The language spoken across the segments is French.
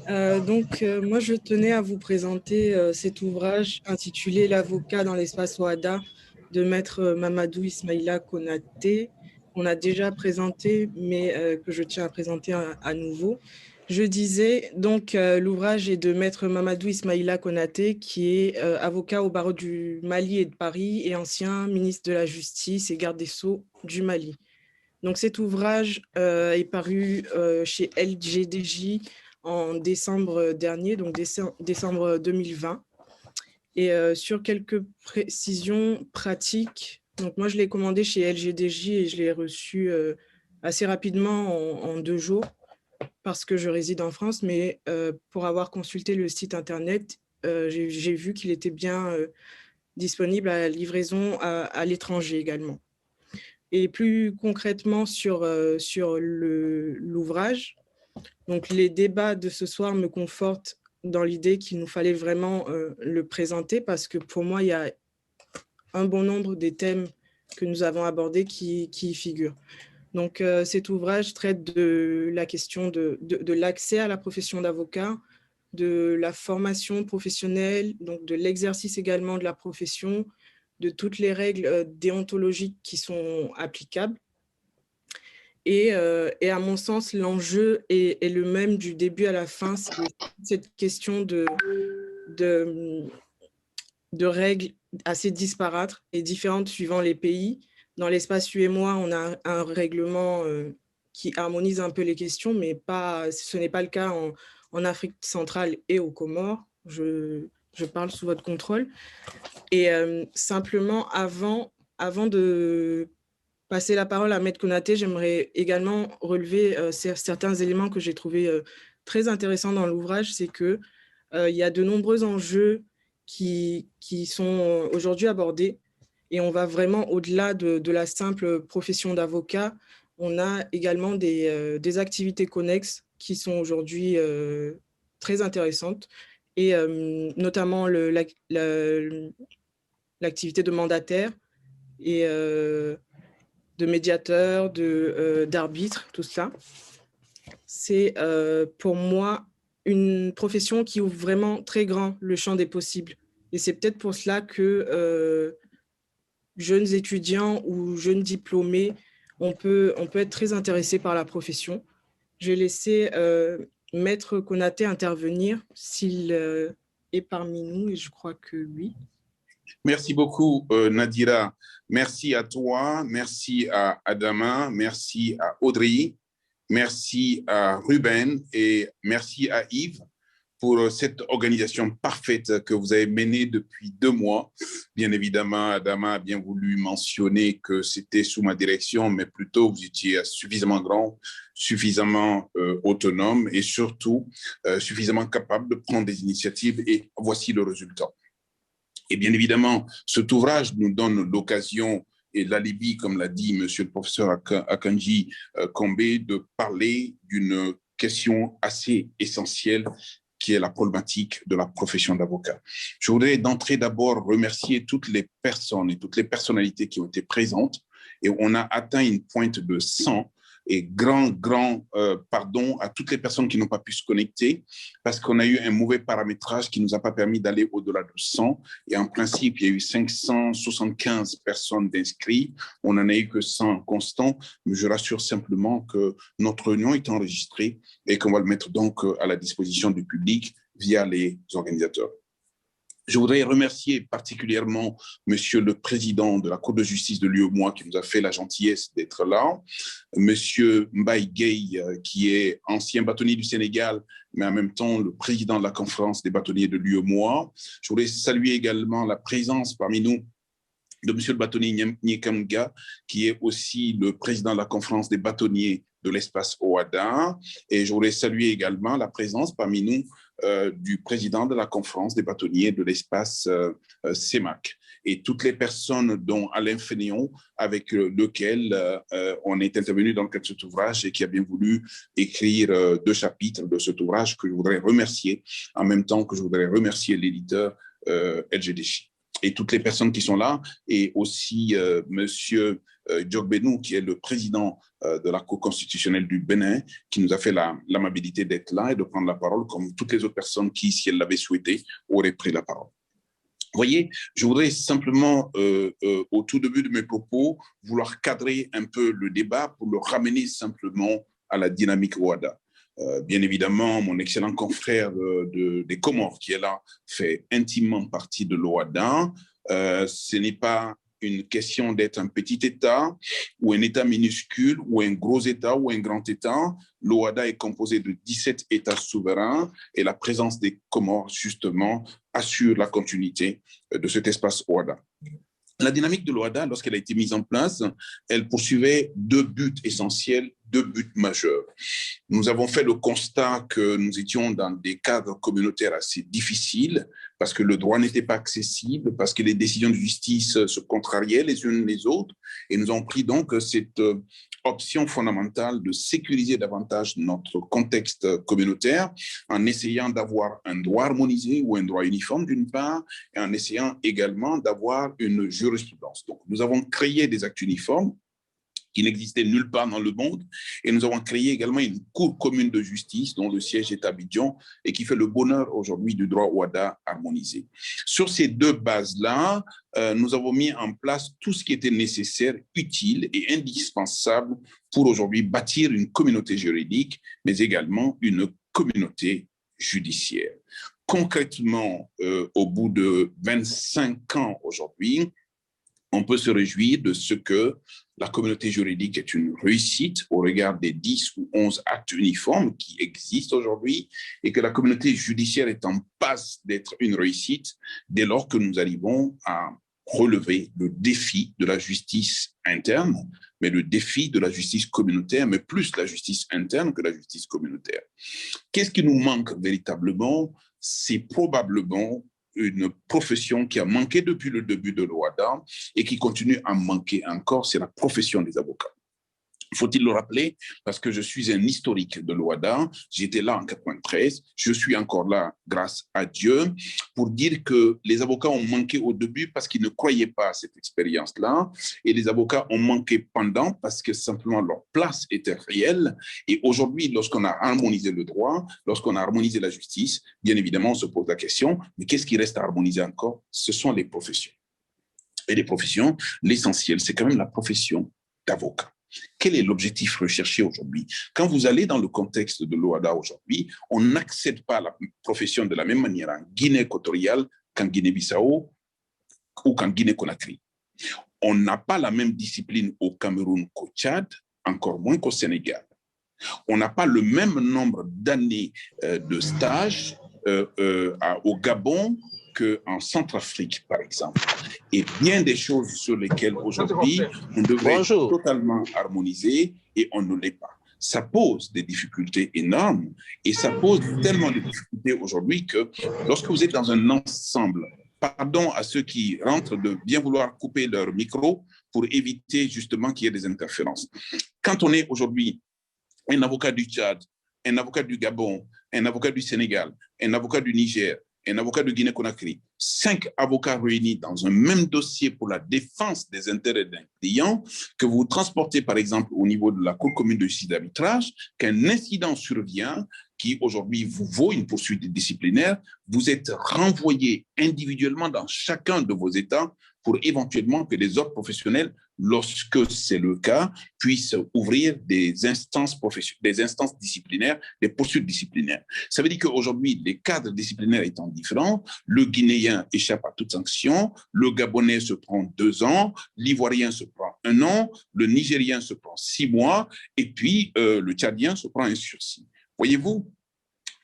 Moi, je tenais à vous présenter cet ouvrage intitulé L'avocat dans l'espace OHADA de Maître Mamadou Ismaïla Konaté, qu'on a déjà présenté, mais que je tiens à présenter à nouveau. Je disais, l'ouvrage est de Maître Mamadou Ismaïla Konaté, qui est avocat au barreau du Mali et de Paris et ancien ministre de la Justice et garde des Sceaux du Mali. Donc cet ouvrage est paru chez LGDJ en décembre dernier, donc décembre 2020. Et sur quelques précisions pratiques, donc moi je l'ai commandé chez LGDJ et je l'ai reçu assez rapidement en 2 jours parce que je réside en France, mais pour avoir consulté le site internet, j'ai vu qu'il était bien disponible à la livraison à l'étranger également. Et plus concrètement sur l'ouvrage, donc les débats de ce soir me confortent dans l'idée qu'il nous fallait vraiment le présenter parce que pour moi, il y a un bon nombre des thèmes que nous avons abordés qui y figurent. Donc cet ouvrage traite de la question de l'accès à la profession d'avocat, de la formation professionnelle, donc de l'exercice également de la profession, de toutes les règles déontologiques qui sont applicables. Et à mon sens, l'enjeu est le même du début à la fin, c'est cette question de règles assez disparates et différentes suivant les pays. Dans l'espace UEMOA, on a un règlement qui harmonise un peu les questions, mais ce n'est pas le cas en Afrique centrale et aux Comores. Je parle sous votre contrôle. Et simplement, avant de passer la parole à Maître Konaté, j'aimerais également relever certains éléments que j'ai trouvés très intéressants dans l'ouvrage. C'est qu'il y a de nombreux enjeux qui sont aujourd'hui abordés et on va vraiment au-delà de la simple profession d'avocat. On a également des activités connexes qui sont aujourd'hui très intéressantes et notamment l'activité de mandataire et de médiateur, d'arbitre, tout ça. C'est pour moi une profession qui ouvre vraiment très grand le champ des possibles. Et c'est peut-être pour cela que jeunes étudiants ou jeunes diplômés, on peut être très intéressé par la profession. Je vais laisser Maître Konaté intervenir s'il est parmi nous, et je crois que oui. Merci beaucoup, Nadira. Merci à toi, merci à Adama, merci à Audrey, merci à Ruben et merci à Yves pour cette organisation parfaite que vous avez menée depuis 2 mois. Bien évidemment, Adama a bien voulu mentionner que c'était sous ma direction, mais plutôt vous étiez suffisamment grand, suffisamment autonome et surtout suffisamment capable de prendre des initiatives et voici le résultat. Et bien évidemment, cet ouvrage nous donne l'occasion et l'alibi, comme l'a dit monsieur le professeur Akanji Kombe, de parler d'une question assez essentielle qui est la problématique de la profession d'avocat. Je voudrais d'entrée d'abord remercier toutes les personnes et toutes les personnalités qui ont été présentes et on a atteint une pointe de 100 et grand pardon à toutes les personnes qui n'ont pas pu se connecter parce qu'on a eu un mauvais paramétrage qui ne nous a pas permis d'aller au-delà de 100 et en principe, il y a eu 575 personnes d'inscrits. On n'en a eu que 100 constants, mais je rassure simplement que notre réunion est enregistrée et qu'on va le mettre donc à la disposition du public via les organisateurs. Je voudrais remercier particulièrement Monsieur le Président de la Cour de justice de l'UEMOA qui nous a fait la gentillesse d'être là, Monsieur Mbaye Gueye qui est ancien bâtonnier du Sénégal, mais en même temps le président de la conférence des bâtonniers de l'UEMOA. Je voudrais saluer également la présence parmi nous de Monsieur le bâtonnier Nyekamga, qui est aussi le président de la conférence des bâtonniers de l'espace OHADA. Et je voudrais saluer également la présence parmi nous du président de la conférence des bâtonniers de l'espace CEMAC et toutes les personnes dont Alain Fénéon, avec lequel on est intervenu dans le cadre de cet ouvrage et qui a bien voulu écrire 2 chapitres de cet ouvrage que je voudrais remercier, en même temps que je voudrais remercier l'éditeur LGDJ. et toutes les personnes qui sont là, et aussi Monsieur Diogbenou, qui est le président de la Cour constitutionnelle du Bénin, qui nous a fait l'amabilité d'être là et de prendre la parole, comme toutes les autres personnes qui, si elles l'avaient souhaité, auraient pris la parole. Vous voyez, je voudrais simplement, au tout début de mes propos, vouloir cadrer un peu le débat pour le ramener simplement à la dynamique OHADA. Bien évidemment, mon excellent confrère des Comores qui est là fait intimement partie de l'OHADA. Ce n'est pas une question d'être un petit État ou un État minuscule ou un gros État ou un grand État. L'OHADA est composé de 17 États souverains et la présence des Comores, justement, assure la continuité de cet espace OHADA. La dynamique de l'OHADA, lorsqu'elle a été mise en place, elle poursuivait deux buts essentiels, deux buts majeurs. Nous avons fait le constat que nous étions dans des cadres communautaires assez difficiles parce que le droit n'était pas accessible, parce que les décisions de justice se contrariaient les unes les autres. Et nous avons pris donc cette option fondamentale de sécuriser davantage notre contexte communautaire en essayant d'avoir un droit harmonisé ou un droit uniforme d'une part, et en essayant également d'avoir une jurisprudence. Donc, nous avons créé des actes uniformes qui n'existaient nulle part dans le monde. Et nous avons créé également une cour commune de justice dont le siège est à Abidjan et qui fait le bonheur aujourd'hui du droit OHADA harmonisé. Sur ces deux bases-là, nous avons mis en place tout ce qui était nécessaire, utile et indispensable pour aujourd'hui bâtir une communauté juridique, mais également une communauté judiciaire. Concrètement, au bout de 25 ans aujourd'hui, on peut se réjouir de ce que la communauté juridique est une réussite au regard des 10 ou 11 actes uniformes qui existent aujourd'hui et que la communauté judiciaire est en passe d'être une réussite dès lors que nous arrivons à relever le défi de la justice interne, mais le défi de la justice communautaire, mais plus la justice interne que la justice communautaire. Qu'est-ce qui nous manque véritablement? C'est probablement une profession qui a manqué depuis le début de l'OHADA et qui continue à manquer encore, c'est la profession des avocats. Faut-il le rappeler? Parce que je suis un historique de l'OHADA, j'étais là en 93, je suis encore là grâce à Dieu, pour dire que les avocats ont manqué au début parce qu'ils ne croyaient pas à cette expérience-là, et les avocats ont manqué pendant parce que simplement leur place était réelle, et aujourd'hui, lorsqu'on a harmonisé le droit, lorsqu'on a harmonisé la justice, bien évidemment, on se pose la question, mais qu'est-ce qui reste à harmoniser encore? Ce sont les professions. Et les professions, l'essentiel, c'est quand même la profession d'avocat. Quel est l'objectif recherché aujourd'hui? Quand vous allez dans le contexte de l'OHADA aujourd'hui, on n'accède pas à la profession de la même manière en Guinée équatoriale qu'en Guinée-Bissau ou qu'en Guinée-Conakry. On n'a pas la même discipline au Cameroun qu'au Tchad, encore moins qu'au Sénégal. On n'a pas le même nombre d'années de stage au Gabon qu'en Centrafrique, par exemple. Et bien des choses sur lesquelles aujourd'hui on devrait être totalement harmoniser et on ne l'est pas. Ça pose des difficultés énormes et ça pose tellement de difficultés aujourd'hui que lorsque vous êtes dans un ensemble, pardon à ceux qui rentrent de bien vouloir couper leur micro pour éviter justement qu'il y ait des interférences. Quand on est aujourd'hui un avocat du Tchad, un avocat du Gabon, un avocat du Sénégal, un avocat du Niger, un avocat de Guinée-Conakry, 5 avocats réunis dans un même dossier pour la défense des intérêts d'un client, que vous transportez par exemple au niveau de la Cour commune de justice d'arbitrage, qu'un incident survient qui aujourd'hui vous vaut une poursuite disciplinaire, vous êtes renvoyé individuellement dans chacun de vos États pour éventuellement que les ordres professionnels, lorsque c'est le cas, puissent ouvrir des instances disciplinaires, des poursuites disciplinaires. Ça veut dire qu'aujourd'hui, les cadres disciplinaires étant différents, le Guinéen échappe à toute sanction, le Gabonais se prend 2 ans, l'Ivoirien se prend 1 an, le Nigérien se prend 6 mois, et puis le Tchadien se prend un sursis. Voyez-vous,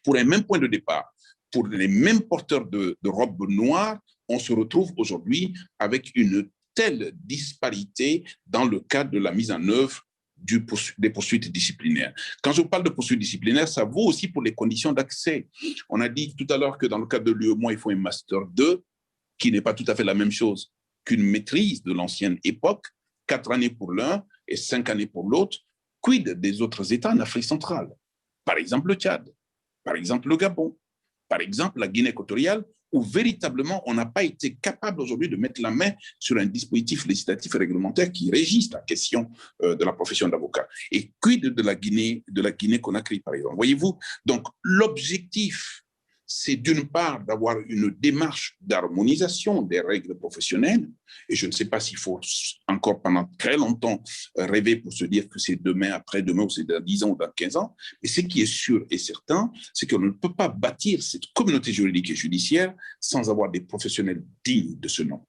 pour un même point de départ, pour les mêmes porteurs de robes noires, on se retrouve aujourd'hui avec une telle disparité dans le cadre de la mise en œuvre des poursuites disciplinaires. Quand je parle de poursuites disciplinaires, ça vaut aussi pour les conditions d'accès. On a dit tout à l'heure que dans le cadre de l'UEMOA, il faut un Master 2, qui n'est pas tout à fait la même chose qu'une maîtrise de l'ancienne époque, 4 années pour l'un et 5 années pour l'autre. Quid des autres États en Afrique centrale? Par exemple le Tchad, par exemple le Gabon, par exemple la Guinée équatoriale, où véritablement on n'a pas été capable aujourd'hui de mettre la main sur un dispositif législatif et réglementaire qui régisse la question de la profession d'avocat. Et quid de la Guinée-Conakry, par exemple. Voyez-vous, donc l'objectif, c'est d'une part d'avoir une démarche d'harmonisation des règles professionnelles, et je ne sais pas s'il faut encore pendant très longtemps rêver pour se dire que c'est demain, après-demain, ou c'est dans 10 ans ou dans 15 ans, mais ce qui est sûr et certain, c'est qu'on ne peut pas bâtir cette communauté juridique et judiciaire sans avoir des professionnels dignes de ce nom.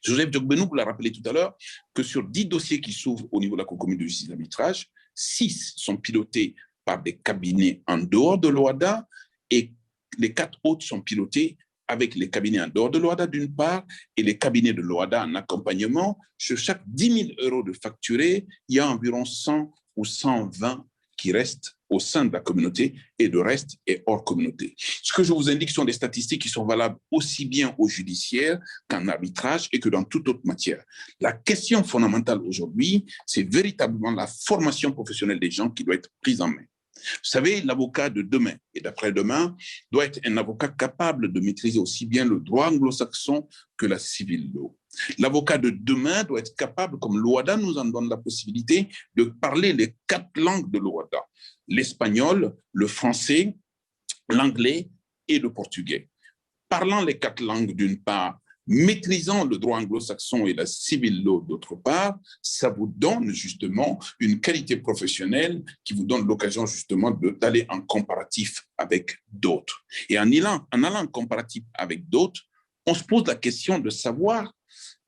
Joseph Djogbenou vous l'a rappelé tout à l'heure, que sur 10 dossiers qui s'ouvrent au niveau de la Cour commune de justice et d'arbitrage, 6 sont pilotés par des cabinets en dehors de l'OHADA et les 4 autres sont pilotés avec les cabinets en dehors de l'OHADA d'une part et les cabinets de l'OHADA en accompagnement. Sur chaque 10 000 € de facturés, il y a environ 100 ou 120 qui restent au sein de la communauté et le reste est hors communauté. Ce que je vous indique sont des statistiques qui sont valables aussi bien au judiciaire qu'en arbitrage et que dans toute autre matière. La question fondamentale aujourd'hui, c'est véritablement la formation professionnelle des gens qui doit être prise en main. Vous savez, l'avocat de demain et d'après-demain doit être un avocat capable de maîtriser aussi bien le droit anglo-saxon que la civil law. L'avocat de demain doit être capable, comme l'OHADA nous en donne la possibilité, de parler les 4 langues de l'OHADA, l'espagnol, le français, l'anglais et le portugais. Parlant les 4 langues d'une part, maîtrisant le droit anglo-saxon et la civil law d'autre part, ça vous donne justement une qualité professionnelle qui vous donne l'occasion justement d'aller en comparatif avec d'autres. Et en allant en comparatif avec d'autres, on se pose la question de savoir,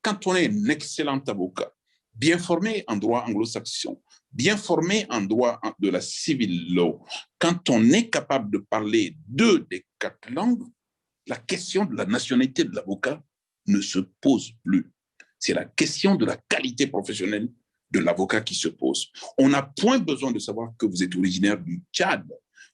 quand on est un excellent avocat, bien formé en droit anglo-saxon, bien formé en droit de la civil law, quand on est capable de parler 2 des 4 langues, la question de la nationalité de l'avocat ne se pose plus. C'est la question de la qualité professionnelle de l'avocat qui se pose. On n'a point besoin de savoir que vous êtes originaire du Tchad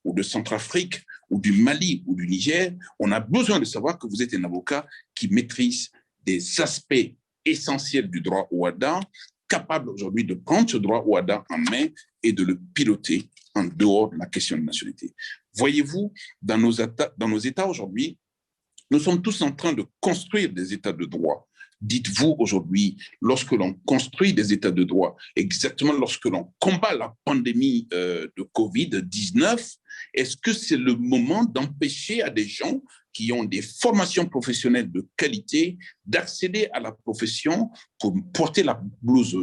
ou de Centrafrique ou du Mali ou du Niger. On a besoin de savoir que vous êtes un avocat qui maîtrise des aspects essentiels du droit OHADA, capable aujourd'hui de prendre ce droit OHADA en main et de le piloter en dehors de la question de nationalité. Voyez-vous, dans nos États aujourd'hui, nous sommes tous en train de construire des États de droit. Dites-vous aujourd'hui, lorsque l'on construit des États de droit, exactement lorsque l'on combat la pandémie de Covid-19, est-ce que c'est le moment d'empêcher à des gens qui ont des formations professionnelles de qualité d'accéder à la profession pour porter la blouse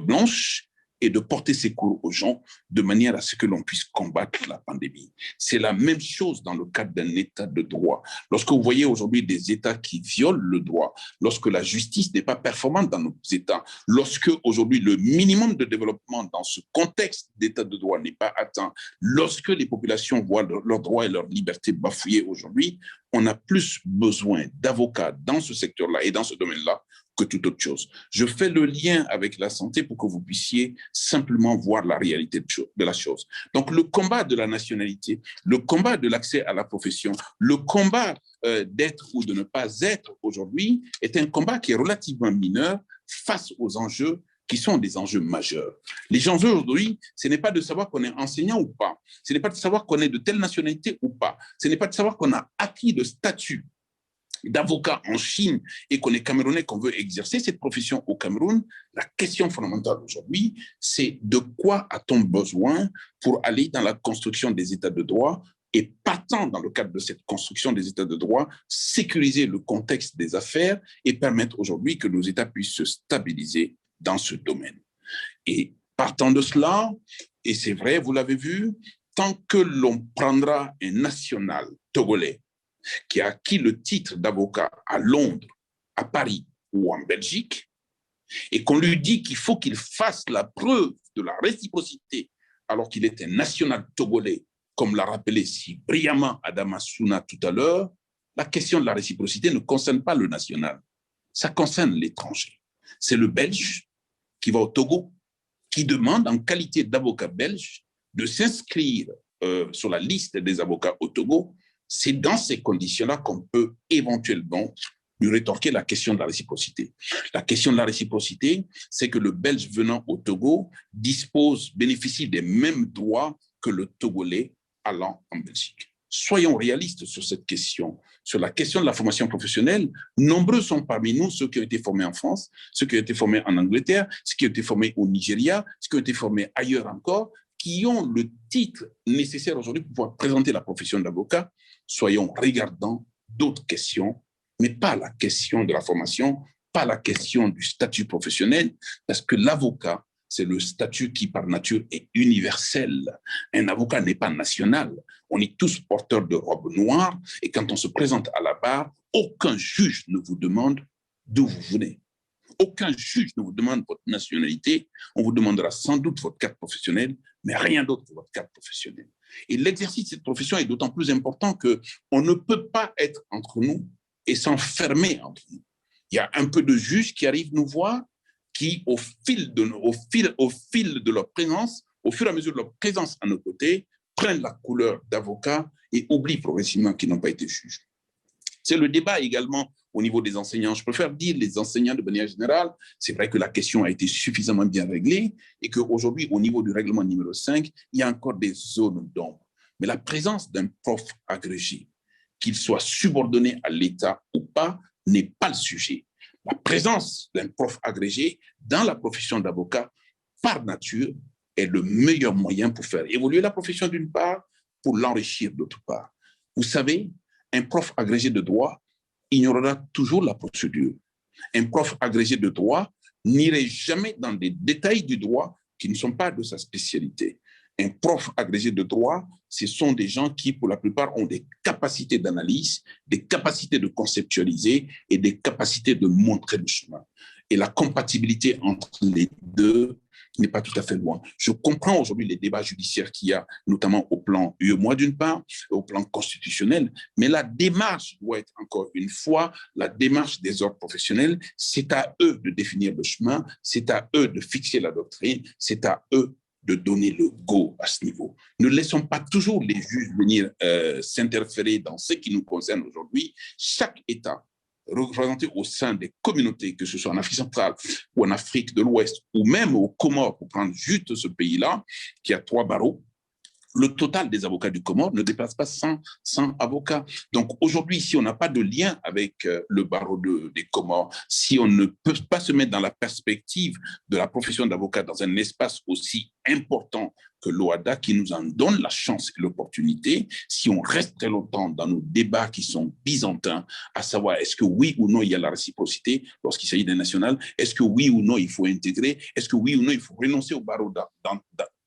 blanche et de porter secours aux gens de manière à ce que l'on puisse combattre la pandémie. C'est la même chose dans le cadre d'un État de droit. Lorsque vous voyez aujourd'hui des États qui violent le droit, lorsque la justice n'est pas performante dans nos États, lorsque aujourd'hui le minimum de développement dans ce contexte d'État de droit n'est pas atteint, lorsque les populations voient leurs droits et leurs libertés bafouillés aujourd'hui, on a plus besoin d'avocats dans ce secteur-là et dans ce domaine-là que toute autre chose. Je fais le lien avec la santé pour que vous puissiez simplement voir la réalité de la chose. Donc, le combat de la nationalité, le combat de l'accès à la profession, le combat d'être ou de ne pas être aujourd'hui est un combat qui est relativement mineur face aux enjeux qui sont des enjeux majeurs. Les enjeux aujourd'hui, ce n'est pas de savoir qu'on est enseignant ou pas, ce n'est pas de savoir qu'on est de telle nationalité ou pas, ce n'est pas de savoir qu'on a acquis le statut d'avocat en Chine et qu'on est camerounais, qu'on veut exercer cette profession au Cameroun. La question fondamentale aujourd'hui, c'est de quoi a-t-on besoin pour aller dans la construction des États de droit et partant dans le cadre de cette construction des États de droit, sécuriser le contexte des affaires et permettre aujourd'hui que nos États puissent se stabiliser dans ce domaine. Et partant de cela, et c'est vrai, vous l'avez vu, tant que l'on prendra un national togolais qui a acquis le titre d'avocat à Londres, à Paris ou en Belgique, et qu'on lui dit qu'il faut qu'il fasse la preuve de la réciprocité alors qu'il est un national togolais, comme l'a rappelé si brillamment Adama Souna tout à l'heure, la question de la réciprocité ne concerne pas le national, ça concerne l'étranger. C'est le Belge qui va au Togo, qui demande en qualité d'avocat belge de s'inscrire sur la liste des avocats au Togo. C'est dans ces conditions-là qu'on peut éventuellement lui rétorquer la question de la réciprocité. La question de la réciprocité, c'est que le Belge venant au Togo bénéficie des mêmes droits que le Togolais allant en Belgique. soyons réalistes sur cette question. Sur la question de la formation professionnelle, nombreux sont parmi nous ceux qui ont été formés en France, ceux qui ont été formés en Angleterre, ceux qui ont été formés au Nigeria, ceux qui ont été formés ailleurs encore, qui ont le titre nécessaire aujourd'hui pour pouvoir présenter la profession d'avocat. Soyons regardants d'autres questions, mais pas la question de la formation, pas la question du statut professionnel, parce que l'avocat, c'est le statut qui, par nature, est universel. Un avocat n'est pas national. On est tous porteurs de robes noires et quand on se présente à la barre, aucun juge ne vous demande d'où vous venez. Aucun juge ne vous demande votre nationalité. On vous demandera sans doute votre carte professionnelle, mais rien d'autre que votre carte professionnelle. Et l'exercice de cette profession est d'autant plus important qu'on ne peut pas être entre nous et s'enfermer entre nous. Il y a un peu de juges qui arrivent nous voir, qui, au fil de leur présence, au fur et à mesure de leur présence à nos côtés, prennent la couleur d'avocat et oublient progressivement qu'ils n'ont pas été juges. C'est le débat également au niveau des enseignants. Je préfère dire les enseignants de manière générale. C'est vrai que la question a été suffisamment bien réglée et qu'aujourd'hui, au niveau du règlement numéro 5, il y a encore des zones d'ombre. Mais la présence d'un prof agrégé, qu'il soit subordonné à l'État ou pas, n'est pas le sujet. La présence d'un prof agrégé dans la profession d'avocat, par nature, est le meilleur moyen pour faire évoluer la profession d'une part, pour l'enrichir d'autre part. Vous savez, un prof agrégé de droit ignorera toujours la procédure. Un prof agrégé de droit n'irait jamais dans des détails du droit qui ne sont pas de sa spécialité. Un prof agrégé de droit, ce sont des gens qui, pour la plupart, ont des capacités d'analyse, des capacités de conceptualiser et des capacités de montrer le chemin. Et la compatibilité entre les deux n'est pas tout à fait loin. Je comprends aujourd'hui les débats judiciaires qu'il y a, notamment au plan UEMOA d'une part, au plan constitutionnel, mais la démarche doit être, encore une fois, la démarche des ordres professionnels. C'est à eux de définir le chemin, c'est à eux de fixer la doctrine, c'est à eux de donner le go à ce niveau. Ne laissons pas toujours les juges venir s'interférer dans ce qui nous concerne aujourd'hui. Chaque État représenté au sein des communautés, que ce soit en Afrique centrale ou en Afrique de l'Ouest, ou même aux Comores, pour prendre juste ce pays-là, qui a 3 barreaux, le total des avocats du Comore ne dépasse pas 100 avocats. Donc aujourd'hui, si on n'a pas de lien avec le barreau des Comores, si on ne peut pas se mettre dans la perspective de la profession d'avocat dans un espace aussi important que l'OHADA, qui nous en donne la chance et l'opportunité, si on reste très longtemps dans nos débats qui sont byzantins, à savoir est-ce que oui ou non il y a la réciprocité lorsqu'il s'agit des nationales, est-ce que oui ou non il faut intégrer, est-ce que oui ou non il faut renoncer au barreau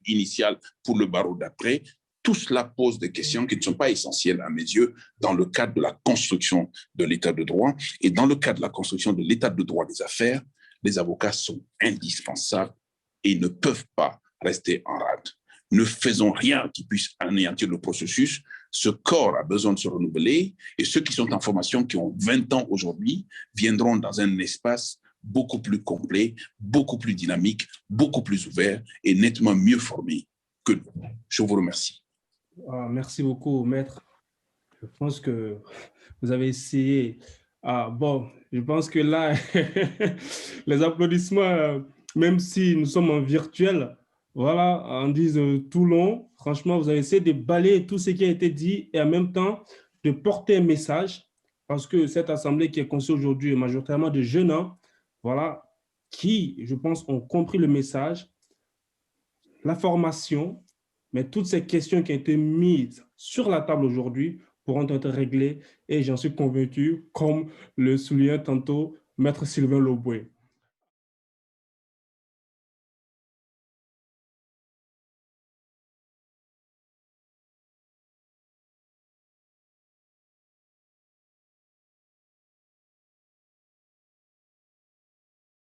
initial pour le barreau d'après, tout cela pose des questions qui ne sont pas essentielles à mes yeux dans le cadre de la construction de l'état de droit. Et dans le cadre de la construction de l'état de droit des affaires, les avocats sont indispensables et ne peuvent pas rester en rade. Ne faisons rien qui puisse anéantir le processus. Ce corps a besoin de se renouveler et ceux qui sont en formation, qui ont 20 ans aujourd'hui, viendront dans un espace beaucoup plus complet, beaucoup plus dynamique, beaucoup plus ouvert et nettement mieux formé que nous. Je vous remercie. Merci beaucoup, maître. Je pense que vous avez essayé. Bon, je pense que là, les applaudissements, même si nous sommes en virtuel, voilà, on dit Toulon, franchement, vous avez essayé de balayer tout ce qui a été dit et en même temps de porter un message, parce que cette assemblée qui est conçue aujourd'hui est majoritairement de jeunes hommes, voilà, qui, je pense, ont compris le message, la formation, mais toutes ces questions qui ont été mises sur la table aujourd'hui pourront être réglées et j'en suis convaincu, comme le soulignait tantôt Maître Sylvain Loboué.